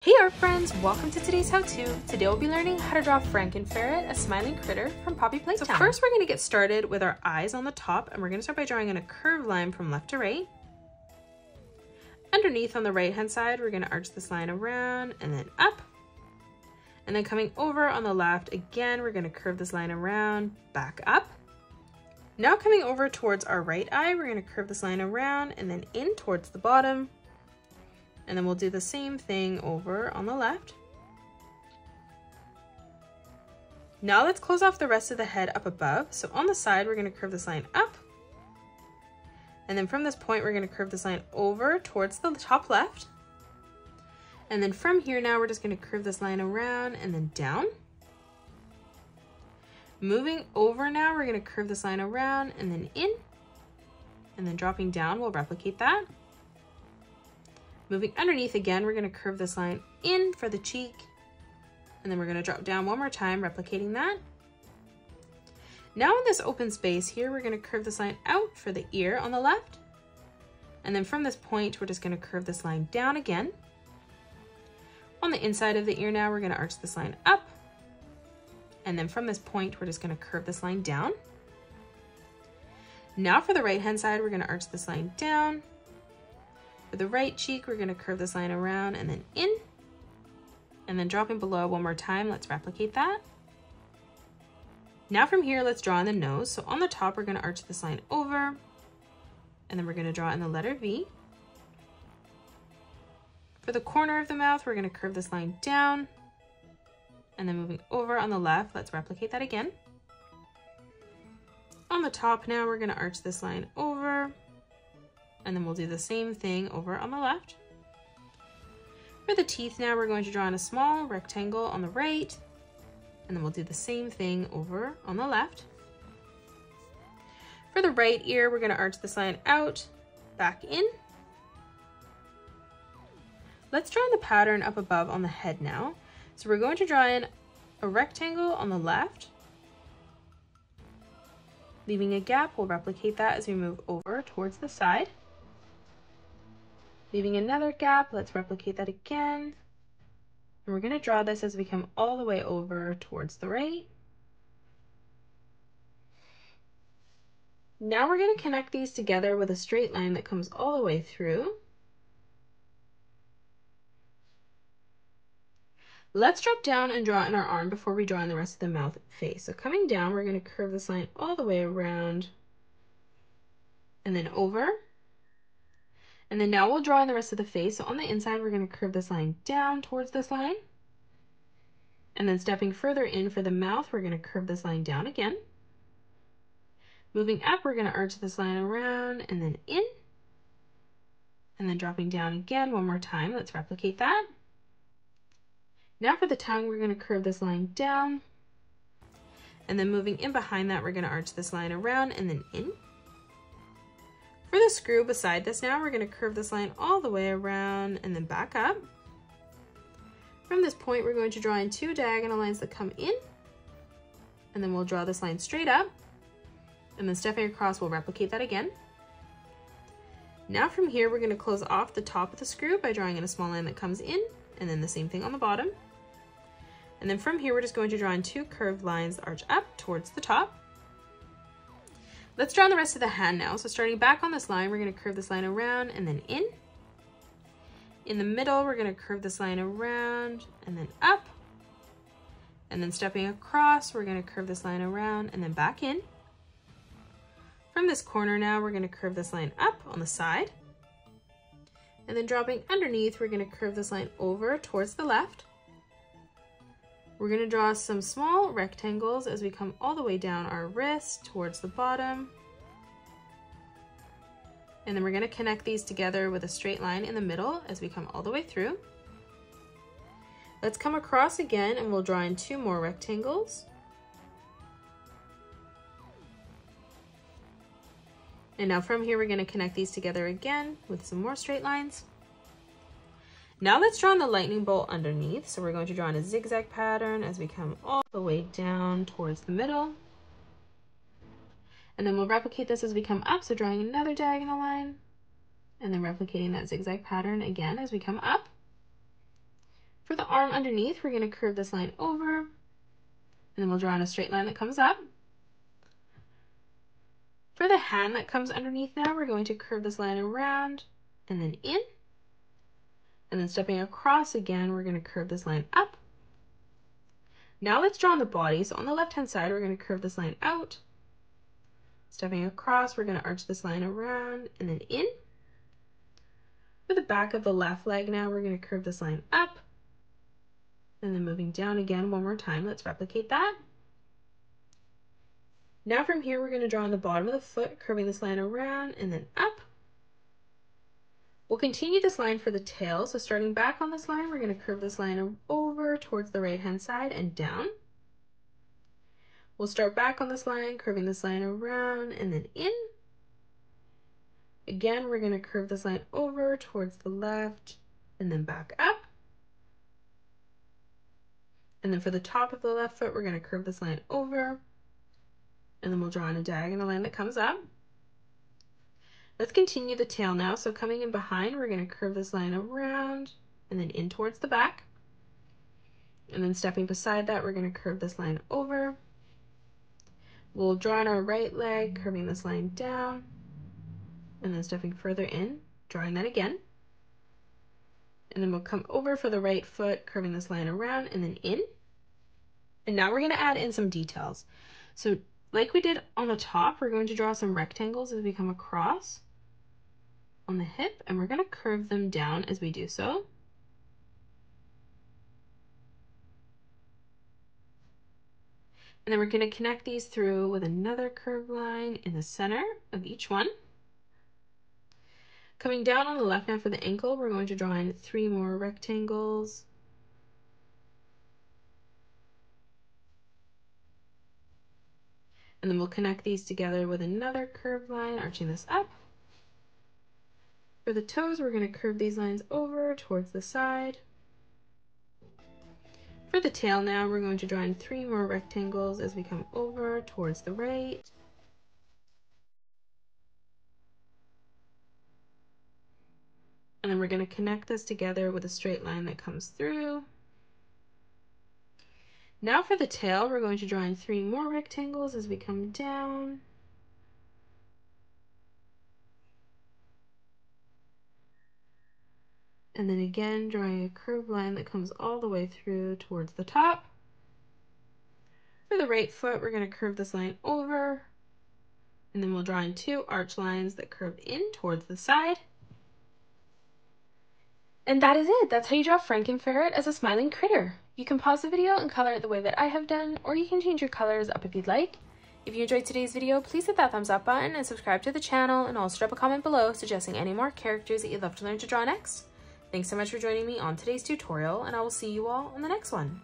Hey art friends, welcome to today's how-to. Today we'll be learning how to draw Frankenferret, a smiling critter from Poppy Playtime. So first we're going to get started with our eyes on the top, and we're going to start by drawing in a curved line from left to right. Underneath on the right hand side, we're going to arch this line around and then up. And then coming over on the left, again, we're going to curve this line around, back up. Now coming over towards our right eye, we're going to curve this line around and then in towards the bottom. And then we'll do the same thing over on the left. Now let's close off the rest of the head up above. So on the side, we're going to curve this line up. And then from this point, we're going to curve this line over towards the top left. And then from here now, we're just going to curve this line around and then down. Moving over now, we're going to curve this line around and then in. And then dropping down, we'll replicate that. Moving underneath again, we're going to curve this line in for the cheek, and then we're going to drop down one more time, replicating that. Now in this open space here, we're going to curve this line out for the ear on the left, and then from this point, we're just going to curve this line down again. On the inside of the ear now, we're going to arch this line up, and then from this point, we're just going to curve this line down. Now for the right hand side, we're going to arch this line down. For the right cheek, we're going to curve this line around and then in, and then dropping below one more time. Let's replicate that. Now from here, let's draw in the nose. So on the top, we're going to arch this line over, and then we're going to draw in the letter V. For the corner of the mouth, we're going to curve this line down, and then moving over on the left, let's replicate that again. On the top now, we're going to arch this line over, and then we'll do the same thing over on the left. For the teeth now, we're going to draw in a small rectangle on the right, and then we'll do the same thing over on the left. For the right ear, we're going to arch this line out, back in. Let's draw in the pattern up above on the head now. So we're going to draw in a rectangle on the left, leaving a gap. We'll replicate that as we move over towards the side. Leaving another gap, let's replicate that again. And we're going to draw this as we come all the way over towards the right. Now we're going to connect these together with a straight line that comes all the way through. Let's drop down and draw in our arm before we draw in the rest of the mouth face. So coming down, we're going to curve this line all the way around and then over. And then now we'll draw in the rest of the face. So on the inside, we're going to curve this line down towards this line. And then stepping further in for the mouth, we're going to curve this line down again. Moving up, we're going to arch this line around and then in. And then dropping down again one more time. Let's replicate that. Now for the tongue, we're going to curve this line down. And then moving in behind that, we're going to arch this line around and then in. For the screw beside this now, we're going to curve this line all the way around and then back up. From this point, we're going to draw in two diagonal lines that come in, and then we'll draw this line straight up, and then stepping across, we'll replicate that again. Now from here, we're going to close off the top of the screw by drawing in a small line that comes in, and then the same thing on the bottom. And then from here, we're just going to draw in two curved lines that arch up towards the top. Let's draw in the rest of the hand now. So starting back on this line, we're going to curve this line around and then in. In the middle, we're going to curve this line around and then up. And then stepping across, we're going to curve this line around and then back in. From this corner now, we're going to curve this line up on the side. And then dropping underneath, we're going to curve this line over towards the left. We're going to draw some small rectangles as we come all the way down our wrist towards the bottom. And then we're going to connect these together with a straight line in the middle as we come all the way through. Let's come across again and we'll draw in two more rectangles. And now from here, we're going to connect these together again with some more straight lines. Now let's draw in the lightning bolt underneath. So we're going to draw in a zigzag pattern as we come all the way down towards the middle. And then we'll replicate this as we come up. So drawing another diagonal line and then replicating that zigzag pattern again as we come up. For the arm underneath, we're going to curve this line over, and then we'll draw in a straight line that comes up. For the hand that comes underneath now, we're going to curve this line around and then in. And then stepping across again, we're going to curve this line up. Now let's draw on the body. So on the left-hand side, we're going to curve this line out. Stepping across, we're going to arch this line around and then in. For the back of the left leg now, we're going to curve this line up. And then moving down again one more time. Let's replicate that. Now from here, we're going to draw on the bottom of the foot, curving this line around and then up. We'll continue this line for the tail. So starting back on this line, we're going to curve this line over towards the right-hand side and down. We'll start back on this line, curving this line around and then in. Again, we're going to curve this line over towards the left and then back up. And then for the top of the left foot, we're going to curve this line over. And then we'll draw in a diagonal line that comes up. Let's continue the tail now. So coming in behind, we're going to curve this line around and then in towards the back. And then stepping beside that, we're going to curve this line over. We'll draw in our right leg, curving this line down, and then stepping further in, drawing that again. And then we'll come over for the right foot, curving this line around and then in. And now we're going to add in some details. So like we did on the top, we're going to draw some rectangles as we come across on the hip, and we're going to curve them down as we do so. And then we're going to connect these through with another curved line in the center of each one. Coming down on the left now for the ankle, we're going to draw in 3 more rectangles. And then we'll connect these together with another curved line, arching this up. For the toes, we're going to curve these lines over towards the side. For the tail now, we're going to draw in 3 more rectangles as we come over towards the right. And then we're going to connect this together with a straight line that comes through. Now for the tail, we're going to draw in 3 more rectangles as we come down. And then again, drawing a curved line that comes all the way through towards the top. For the right foot, we're going to curve this line over. And then we'll draw in 2 arch lines that curve in towards the side. And that is it. That's how you draw Frank-N-Ferret as a smiling critter. You can pause the video and color it the way that I have done, or you can change your colors up if you'd like. If you enjoyed today's video, please hit that thumbs up button and subscribe to the channel, and also drop a comment below suggesting any more characters that you'd love to learn to draw next. Thanks so much for joining me on today's tutorial, and I will see you all in the next one.